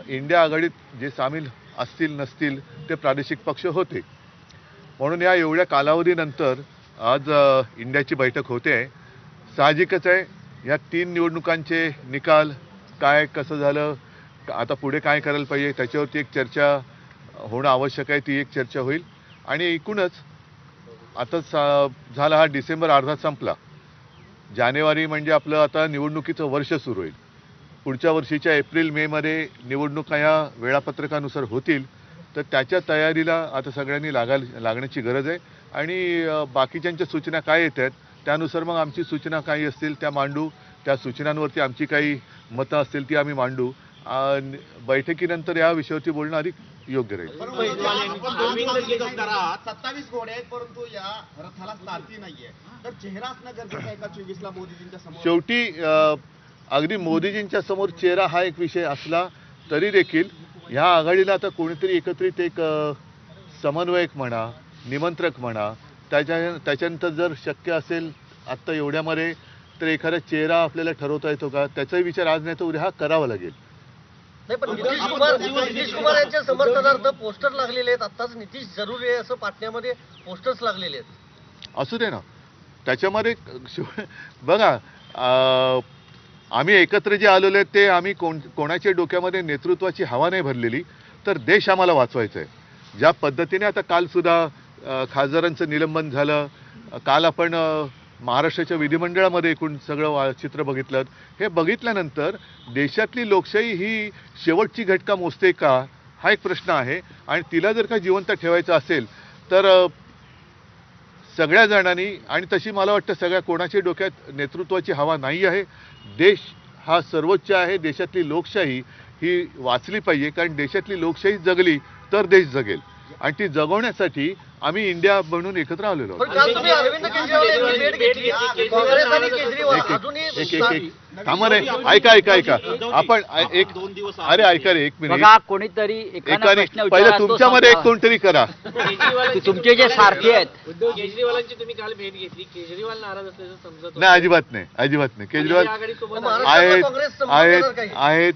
India आघाडीत जे सामील असतील नसतील ते प्रादेशिक पक्ष होते. म्हणून या एवढ्या कालावधीनंतर आज इंडियाची बैठक होते आहे. साहजिकच आहे या 3 निवडणुकांचे निकाल काय कसं झालं, आता पुढे काय करायला पाहिजे त्याच्यावरती एक चर्चा होणं आवश्यक आहे. ती एक चर्चा होईल आणि एकूणच आता झाला हा डिसेंबर अर्धा संपला. जानेवारी म्हणजे आपलं आता निवडणुकीचं वर्ष सुरू होईल. पुढच्या वर्षीच्या एप्रिल मे मध्ये निवडणुका या वेळापत्रकानुसार होतील. तर त्याच्या तयारीला आता सगळ्यांनी लागण्याची गरज आहे आणि बाकीच्यांच्या सूचना काय येत आहेत त्यानुसार मग आमची सूचना काही असतील त्या मांडू. त्या सूचनांवरती आमची काही मतं असतील ती आम्ही मांडू. बैठकीनंतर या विषयावरती बोलणं अधिक योग्य राहील. 27 घोडे आहेत परंतु या रथाला सारथी नाहीये, तर चेहरा असणं गरजेचं आहे का 24 ला मोदीजींच्या समोर? शेवटी अगदी मोदीजींच्या समोर चेहरा हा एक विषय असला तरी देखील ह्या आघाडीला आता कोणीतरी एकत्रित एक समन्वयक म्हणा, निमंत्रक म्हणा, त्याच्यानंतर जर शक्य असेल आत्ता एवढ्यामध्ये तर एखादा चेहरा आपल्याला ठरवता येतो का त्याचाही विचार आज नाही तर उद्या हा करावा लागेल. नाही पण नितीश कुमार यांच्या समर्थनार्थ पोस्टर लागलेले आहेत. आत्ताच नितीश जरुरी आहे असं पाटण्यामध्ये पोस्टर्स लागलेले आहेत. असू दे ना त्याच्यामध्ये बघा आम्ही एकत्र जे आलेलो आहेत ते आम्ही कोणाच्या डोक्यामध्ये नेतृत्वाची हवा नाही भरलेली, तर देश आम्हाला वाचवायचा आहे. ज्या पद्धतीने आता कालसुद्धा खासदारांचं निलंबन झालं, काल आपण महाराष्ट्राच्या विधिमंडळामध्ये एकूण सगळं चित्र बघितलं. हे बघितल्यानंतर देशातली लोकशाही ही शेवटची घटका मोजते का हा एक प्रश्न आहे आणि तिला जर का जिवंत ठेवायचं असेल तर सगळ्या जणांनी आणि तशी मला वाटतं सगळ्या कोणाच्या डोक्यात नेतृत्वाची हवा नाही आहे. देश हा सर्वोच्च आहे. देशातली लोकशाही ही वाचली पाहिजे कारण देशातली लोकशाही जगली तर देश जगेल आणि ती जगवण्यासाठी आम्ही इंडिया बनून एकत्र आलेलो आहोत. ऐका आपण अरे ऐका रे एक मिनिट. कोणीतरी पहिलं तुमच्यामध्ये एक कोणतरी करा. तुमचे जे सारथी आहेत केजरीवालांची तुम्ही काल भेट घेतली, केजरीवाल नाराज असल्याचं समजत नाही. अजिबात नाही. केजरीवाल आहेत.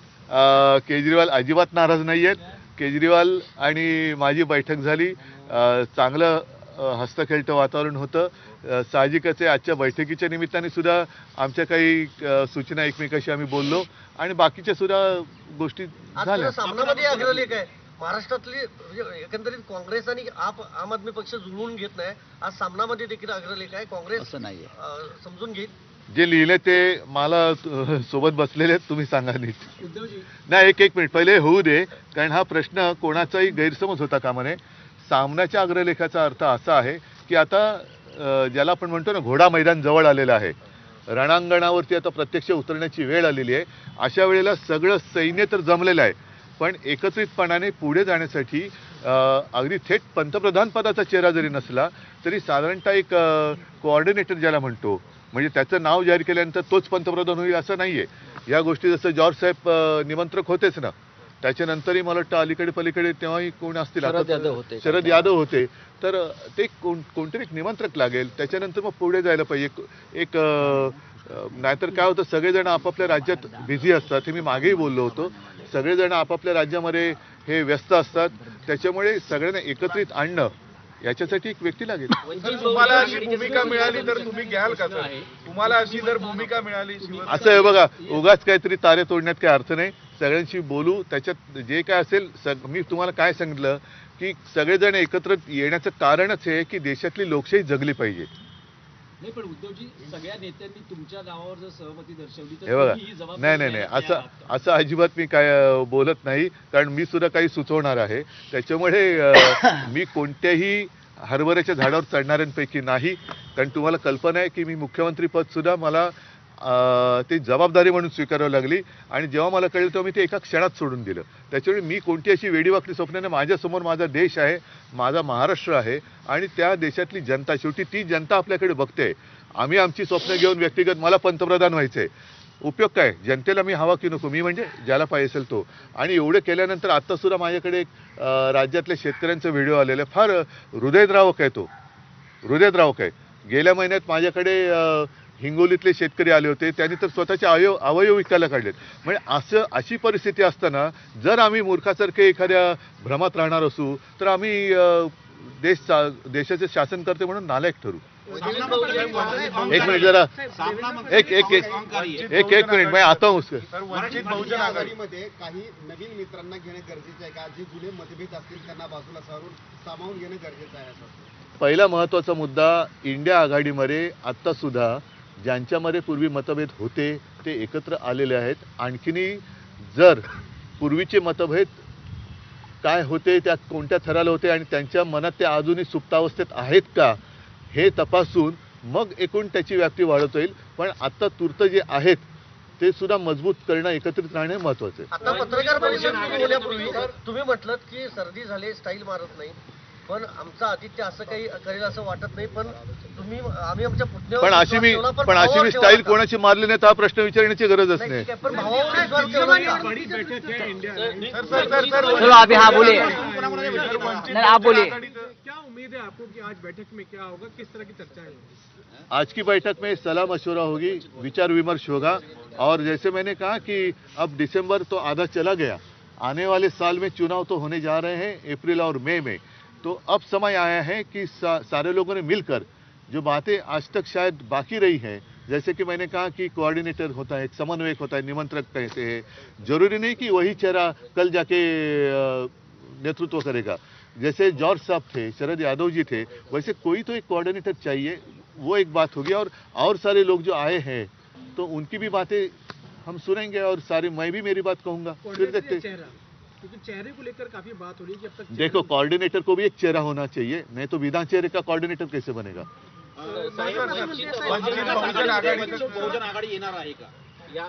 केजरीवाल अजिबात नाराज नाही आहेत. केजरीवाल आणि माझी बैठक झाली. चांगलं हस्तखेळतं वातावरण होतं. साहजिकच आहे आजच्या बैठकीच्या निमित्ताने सुद्धा आमच्या काही सूचना एकमेकाशी आम्ही बोललो आणि बाकीच्या सुद्धा गोष्टी झाल्या. सामनामध्ये अग्रलेख आहे महाराष्ट्रातली एकंदरीत काँग्रेस आणि आम आदमी पक्ष जुळवून घेत नाही. आज सामनामध्ये देखील अग्रलेख आहे. काँग्रेस असं नाहीये समजून घेईल. जे लिहिले ते मला सोबत बसलेले आहेत तुम्ही सांगा नीट. नाही एक मिनिट पहिले होऊ दे कारण हा प्रश्न कोणाचाही गैरसमज होता कामा नये. सामनाच्या अग्रलेखाचा अर्थ असा आहे की आता ज्याला आपण म्हणतो ना घोडा मैदान जवळ आलेलं आहे. रणांगणावरती आता प्रत्यक्ष उतरण्याची वेळ आलेली आहे. अशा वेळेला सगळं सैन्य तर जमलेलं आहे पण एकत्रितपणाने पुढे जाण्यासाठी अगदी थेट पंतप्रधान पदाचा चेहरा जरी नसला तरी साधारणतः एक कोऑर्डिनेटर ज्याला म्हणतो म्हणजे त्याचं नाव जाहीर केल्यानंतर तोच पंतप्रधान होईल असं नाहीये. या गोष्टी जसं जॉर्ज साहेब निमंत्रक होतेच ना त्याच्यानंतरही मला वाटतं अलीकडे पलीकडे तेव्हाही कोण असतील शरद यादव होते. तर ते कोणतरी एक निमंत्रक लागेल त्याच्यानंतर मग पुढे जायला पाहिजे. एक नाहीतर काय होतं सगळेजण आपापल्या राज्यात बिझी असतात. हे मी मागेही बोललो होतो. सगळेजण आपापल्या राज्यामध्ये हे व्यस्त असतात. त्याच्यामुळे सगळ्यांना एकत्रित आणणं याच्यासाठी एक व्यक्ती लागेल. तुम्हाला अशी भूमिका मिळाली तर तुम्ही घ्याल का? तुम्हाला अशी जर भूमिका मिळाली असं आहे बघा उगाच काहीतरी तारे तोडण्यात काही अर्थ नाही. सगळ्यांशी बोलू त्याच्यात जे काय असेल. मी तुम्हाला काय सांगितलं की सगळेजण एकत्र येण्याचं कारणच हे की देशातली लोकशाही जगली पाहिजे. नाही पण उद्धवजी सगळ्या नेत्यांनी तुमच्या नावावर जर सहमती दर्शवली तर हे बघा नाही असं अजिबात मी काय बोलत नाही कारण मी सुद्धा काही सुचवणार आहे. त्याच्यामुळे मी कोणत्याही हरभऱ्याच्या झाडावर चढणाऱ्यांपैकी नाही कारण तुम्हाला कल्पना आहे की मी मुख्यमंत्री पद सुद्धा मला ती जबाबदारी म्हणून स्वीकारावी लागली आणि जेव्हा मला कळलं तेव्हा मी ते एका क्षणात सोडून दिलं. त्याच्यामुळे मी कोणती अशी वेडीवाकडी स्वप्न माझ्यासमोर माझा देश आहे, माझा महाराष्ट्र आहे आणि त्या देशातली जनता शेवटी ती जनता आपल्याकडे बघते. आम्ही आमची स्वप्न घेऊन व्यक्तिगत मला पंतप्रधान व्हायचंय उपयोग काय? जनतेला मी हवा की नको? मी म्हणजे ज्याला पाहिजे असेल तो. आणि एवढं केल्यानंतर आत्ता सुद्धा माझ्याकडे एक राज्यातल्या शेतकऱ्यांचा व्हिडिओ आलेला आहे. फार हृदयद्रावक आहे तो. हृदयद्रावक आहे. गेल्या महिन्यात माझ्याकडे हिंगोलीतले शेतकरी आले होते, त्यांनी तर स्वतःचे अवयव विकायला काढलेत. म्हणजे अशी परिस्थिती असताना जर आम्ही मूर्खासारखे एखाद्या भ्रमात राहणार असू तर आम्ही देशाचे शासनकर्ते म्हणून नालायक ठरू. एक मिनिट जरा एक मिनिट मैं आता हूँ उसके. वंचित बहुजन आघाडीमध्ये काही नवीन मित्रांना घेणं गरजेचं आहे का? जे जुने मतभेद असतील त्यांना बाजूला सामावून घेणं गरजेचं आहे असं? पहिला महत्त्वाचा मुद्दा, इंडिया आघाडीमध्ये आत्ता सुद्धा ज्यांच्यामध्ये पूर्वी मतभेद होते ते एकत्र आलेले आहेत. आणखीनही जर पूर्वीचे मतभेद काय होते, त्यात कोणत्या थराला होते आणि त्यांच्या मनात ते अजूनही सुप्तावस्थेत आहेत का हे तपासून मग एकूण त्याची व्याप्ती वाढवता येईल. पण आत्ता तूर्त जे आहेत ते सुद्धा मजबूत करणं, एकत्रित राहणे महत्त्वाचं आहे. आता पत्रकार परिषद सुरू होण्यापूर्वी तुम्ही म्हटलं की सर्दी झाली, स्टाईल मारत नाही, पण आमचा आदित्य असं काही करेल असं वाटत नाही. पण आम्ही आमच्या पुतण्यावर पण अशी मी स्टाईल कोणाची मारली नाही तर हा प्रश्न विचारण्याची गरजच नाही. पण भावावर विश्वास ठेवला का? चलो अभी हाँ बोलिए. नहीं आप बोलिए. क्या उम्मीद है आपको कि आज बैठक में क्या होगा, किस तरह की चर्चा है? आज की बैठक में सलाह मशवरा होगी, विचार विमर्श होगा. और जैसे मैंने कहा कि अब दिसंबर तो आधा चला गया, आने वाले साल में चुनाव तो होने जा रहे हैं अप्रैल और मई में. तो अब समय आया है कि सारे लोगों ने मिलकर जो बातें आज तक शायद बाकी रही हैं, जैसे कि मैंने कहा कि कोऑर्डिनेटर होता है, एक समन्वयक होता है, निमंत्रक कहते हैं. जरूरी नहीं कि वही चेहरा कल जाके नेतृत्व करेगा. जैसे जॉर्ज साहब थे, शरद यादव जी थे, वैसे कोई तो एक कोऑर्डिनेटर चाहिए. वो एक बात होगी. और सारे लोग जो आए हैं तो उनकी भी बातें हम सुनेंगे और मैं भी मेरी बात कहूंगा. फिर देखते. क्योंकि चेहरे को लेकर काफी बात हो रही है कि अब तक देखो, कोऑर्डिनेटर को भी एक चेहरा होना चाहिए, नहीं तो बिना चेहरे का कोऑर्डिनेटर कैसे बनेगा?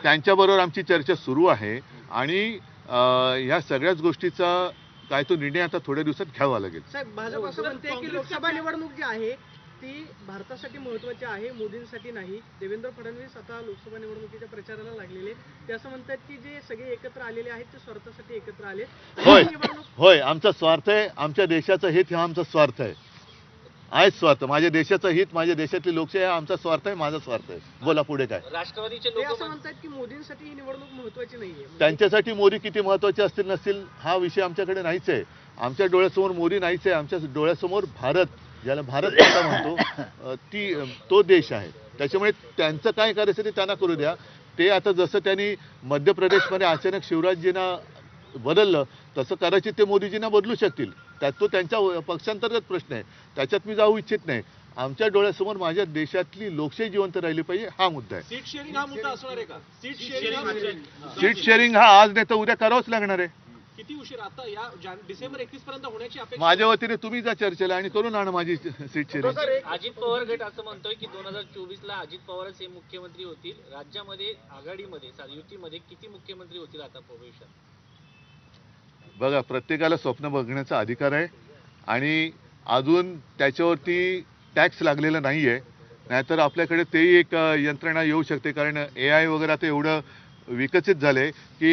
त्यांच्याबरोबर आमची चर्चा सुरू आहे आणि ह्या सगळ्याच गोष्टीचा काय तो निर्णय आता थोड्या दिवसात घ्यावा लागेल. साहेब, भाजप असं म्हणते की लोकसभा निवडणूक जी आहे ती भारतासाठी महत्वाची आहे, मोदींसाठी नाही. देवेंद्र फडणवीस आता लोकसभा निवडणुकीच्या प्रचाराला लागलेले, ते असं म्हणतात की जे सगळे एकत्र आलेले आहेत ते स्वार्थासाठी एकत्र आले. होय, आमचा स्वार्थ आहे, आमच्या देशाचं हित हा आमचा स्वार्थ आहे. स्वार्थ, माझ्या देशाचं हित, माझ्या देशातली लोकशाही हा आमचा स्वार्थ आहे, माझा स्वार्थ आहे. बोला पुढे काय. राष्ट्रवादीचे लोक असं म्हणतात की मोदींसाठी ही निवडणूक महत्वाची नाहीये. त्यांच्यासाठी मोदी किती महत्वाचे असतील नसतील हा विषय आमच्याकडे नाहीच आहे. आमच्या डोळ्यासमोर मोदी नाहीच आहे. आमच्या डोळ्यासमोर भारत, ज्याला भारत माता म्हणतो, तो देश आहे. त्याच्यामुळे त्यांचं काय करायचं ते त्यांना करू द्या. ते आता जसं त्यांनी मध्य प्रदेशमध्ये अचानक शिवराजजींना बदललं तसं कदाचित ते मोदीजींना बदलू शकतील. तो त्यांच्या पक्षांतर्गत प्रश्न आहे, त्याच्यात मी जाऊ इच्छित नाही. आमच्या डोळ्यासमोर माझ्या देशातली लोकशाही जिवंत राहिली पाहिजे हा मुद्दा आहे. सीट शेअरिंग हा मुद्दा असणार आहे का? सीट शेअरिंग हा आज नाही तर उद्या करावंच लागणार आहे. किती उशीर? आता या डिसेंबर 31 पर्यंत होण्याची अपेक्षा. माझ्या वतीने तुम्ही जा चर्चेला आणि करून आणा माझी सीट शेअरिंग. अजित पवार गट असं म्हणतोय की 2024ला अजित पवारच हे मुख्यमंत्री होतील. राज्यामध्ये आघाडीमध्ये युतीमध्ये किती मुख्यमंत्री होतील आता भविष्यात? बघा, प्रत्येकाला स्वप्न बघण्याचा अधिकार आहे आणि अजून त्याच्यावरती टॅक्स लागलेला नाहीये. नाहीतर आपल्याकडे तेही एक यंत्रणा येऊ शकते. कारण AI वगैरे आता एवढं विकसित झाले की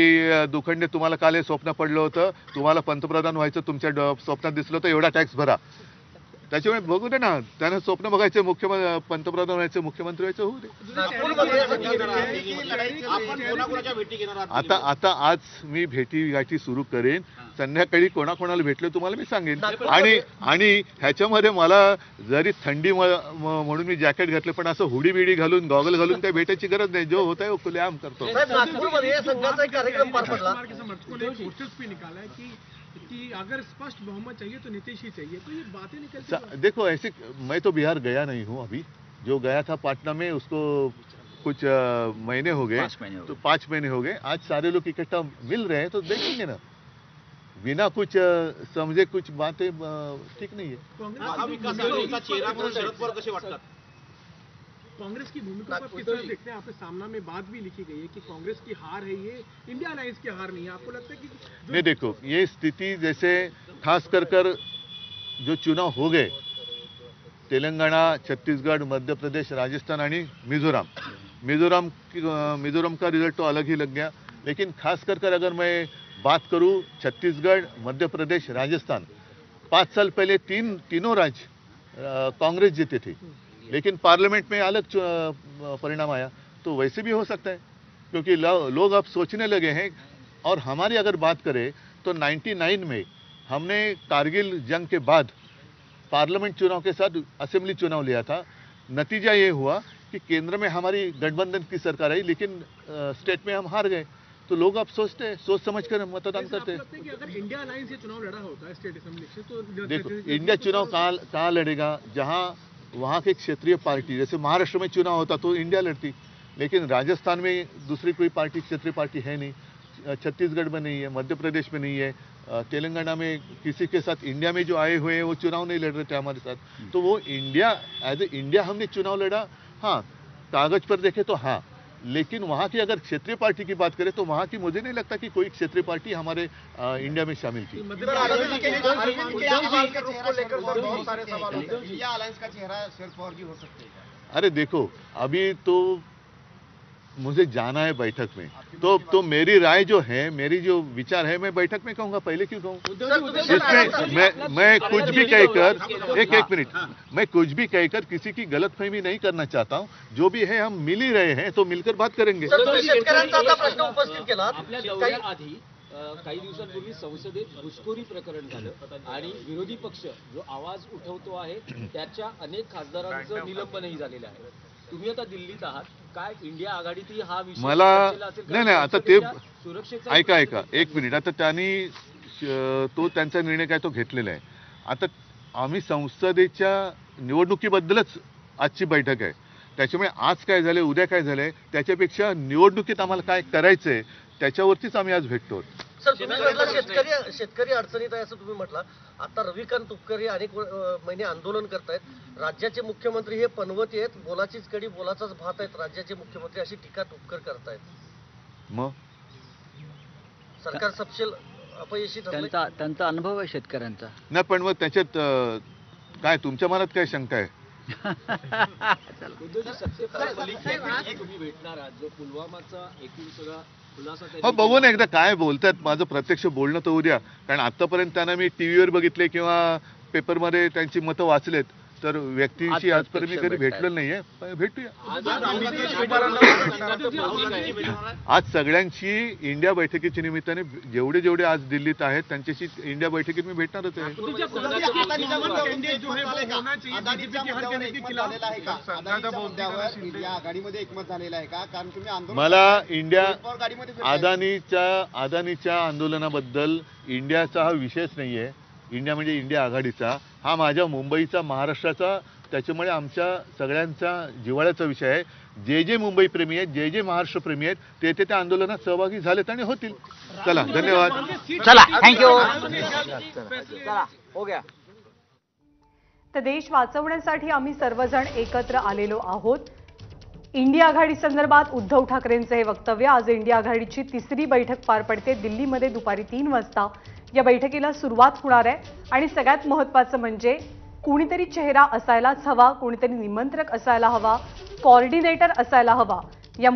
दुखंडे तुम्हाला काल हे स्वप्न पडलं होतं, तुम्हाला पंतप्रधान व्हायचं तुमच्या स्वप्नात दिसलं तर एवढा टॅक्स भरा. त्याच्यामुळे बघू दे ना, त्यांना स्वप्न बघायचे, पंतप्रधान व्हायचे, मुख्यमंत्री व्हायचं, होऊ दे. आता आज मी भेटी सुरू करेन. संध्याकाळी कोणाकोणाला भेटले तुम्हाला मी सांगेन. आणि ह्याच्यामध्ये मला जरी थंडी म्हणून मी जॅकेट घातलं, पण असं हुडी बिडी घालून गॉगल घालून काही भेटायची गरज नाही. जो होता है खुलेआम करतो. नागपूरमध्ये संघाचा एक कार्यक्रम पार पडला. कि अगर स्पष्ट बहुमत चाहिए तो नीतीश ही चाहिए, तो ये बातें निकलती। देखो, ऐसे मैं तो बिहार गया नहीं हूँ अभी. जो गया था पाटना में, उसको कुछ महीने हो गए, तो 5 महीने हो गए. आज सारे लोग इकट्ठा मिल रहे हैं तो देखेंगे ना. बिना कुछ समझे कुछ बातें ठीक नहीं है. कांग्रेस की भूमिका को किस तरह देखते हैं? आपके सामना में बात भी लिखी गई है कि कांग्रेस की हार है, ये इंडिया अलायंस की हार नहीं है. आपको लगता है कि नहीं, देखो, ये स्थिति जैसे खास कर जो चुनाव हो गए, तेलंगाना, छत्तीसगढ़, मध्य प्रदेश, राजस्थान आणि मिजोरम का रिजल्ट तो अलग ही लग गया. लेकिन खास कर अगर मैं बात करूं, छत्तीसगढ़, मध्य प्रदेश, राजस्थान, 5 साल पहले तीनों राज्य कांग्रेस जीते थे. लेकिन पार्लियामेंट में अलग परिणाम आया, तो वैसे भी हो सकता है, क्योंकि लोग अब सोचने लगे हैं। और हमारी अगर बात करें तो 99 में हमने कारगिल जंग के बाद पार्लियामेंट चुनाव के साथ असेंबली चुनाव लिया था। नतीजा ये हुआ कि केंद्र में हमारी गठबंधन की सरकार आई, लेकिन स्टेट में हम हार गए। तो लोग अब सोचते हैं, सोच समझ कर मतदान करते हैं। लगता है कि अगर इंडिया अलायंस ये चुनाव लड़ा होता है स्टेट असेंबली से तो देखो, इंडिया चुनाव कहाँ लड़ेगा? जहाँ वहाँ की क्षेत्रीय पार्टी, जैसे महाराष्ट्र में चुनाव होता तो इंडिया लड़ती, लेकिन राजस्थान में दूसरी कोई पार्टी, क्षेत्रीय पार्टी है नहीं, छत्तीसगढ़ में नहीं है, मध्य प्रदेश में नहीं है, तेलंगाना में किसी के साथ इंडिया में जो आए हुए हैं वो चुनाव नहीं लड़ रहे थे हमारे साथ। तो वो इंडिया, एज ए इंडिया हमने चुनाव लड़ा। हाँ, कागज पर देखे तो हाँ, लेकिन वहाँ की अगर क्षेत्रीय पार्टी की बात करें तो वहाँ की मुझे नहीं लगता कि कोई क्षेत्रीय पार्टी हमारे इंडिया में शामिल थी। इंडिया अलायंस का चेहरा शरद पवार जी हो सकते हैं। अरे देखो, अभी तो मुझे जाना है बैठक में, तो मेरी राय जो है, मेरी जो विचार है, मैं बैठक में कहूंगा, पहले क्यों कहूँ? इसमें मैं कुछ भी कहकर एक मिनट, मैं कुछ भी कहकर किसी की गलतफहमी नहीं करना चाहता हूँ। जो भी है हम मिल ही रहे हैं, तो मिलकर बात करेंगे। शेतकऱ्यांचा आता प्रश्न उपस्थित केला। आपल्या दौऱ्याआधी काही दिवसांपूर्वी संसदेत घुसखोरी प्रकरण झालं आणि विरोधी पक्ष जो आवाज उठवतो आहे त्याच्या अनेक खासदारांचं निलंबनही झालेलं आहे। तुम्ही आता दिल्लीत आहात, काय इंडिया आघाडीतही हा विषय मला चर्चेला असेल? कारण नाही, आता ते सुरक्षेचा ऐका एक मिनिट, आता त्यांनी तो त्यांचा निर्णय काय तो घेतलेला आहे। आता आम्ही संसदेच्या निवडणुकीबद्दलच आजची बैठक आहे, त्याच्यामुळे आज काय झाले, उद्या काय झाले, त्याच्यापेक्षा निवडणुकीत आम्हाला काय करायचंय त्याच्यावरतीच आम्ही आज भेटतो। सर, तुम्ही म्हटलं शेतकरी अडचणीत आहे असं तुम्ही म्हटलं। आता रविकांत तुपकर अनेक महिने आंदोलन करतायत। राज्याचे मुख्यमंत्री हे पनवती आहेत, बोलाचीच कडी बोलाचाच भात आहेत राज्याचे मुख्यमंत्री, अशी टीका तुपकर करतायत। मग सरकार सपशेल अपयशी ठरलंय। त्यांचा अनुभव आहे शेतकऱ्यांचा। नाही, पण मग त्याच्यात काय तुमच्या मनात काय शंका आहे? उद्धवजी, सत्तेपासून तुम्ही भेटणार आहात, जो पुलवामाचा एकूण सगळा खुलासा हो, बघू ना एकदा काय बोलतात, माझं प्रत्यक्ष बोलणं तर उद्या, कारण आतापर्यंत त्यांना मी टीव्हीवर बघितले किंवा पेपरमध्ये त्यांची मतं वाचलेत, तर व्यक्तींशी आजपर्यंत मी कधी भेटलो नाहीये, पण भेटूया आज सगळ्यांशी। इंडिया बैठकीच्या निमित्ताने जेवढे आज दिल्लीत आहेत त्यांच्याशी इंडिया बैठकीत मी भेटणारच आहे। इंडिया आघाडीमध्ये एकमत झालेलं आहे का? कारण तुम्ही आंदोलन मला अदानीच्या आंदोलनाबद्दल इंडियाचा हा विषयच नाहीये। इंडिया म्हणजे इंडिया आघाडीचा, हा माझ्या मुंबईचा, महाराष्ट्राचा, त्याच्यामुळे आमच्या सगळ्यांचा जिव्हाळ्याचा विषय आहे। जे मुंबई प्रेमी आहेत, जे महाराष्ट्र प्रेमी आहेत, ते त्या आंदोलनात सहभागी झालेत आणि होतील। चला, धन्यवाद। चला, थँक्यू। चला, हो गया। तर देश वाचवण्यासाठी आम्ही सर्वजण एकत्र आलेलो आहोत। इंडिया आघाडी संदर्भात उद्धव ठाकरेंचे हे वक्तव्य। आज इंडिया आघाडीची तिसरी बैठक पार पडते दिल्लीमध्ये दुपारी 3 वाजता। या बैठकीला सुरुवात होणार आहे आणि सगळ्यात महत्त्वाचं म्हणजे कुणीतरी चेहरा असायलाच हवा, कुणीतरी निमंत्रक असायला हवा, कोऑर्डिनेटर असायला हवा।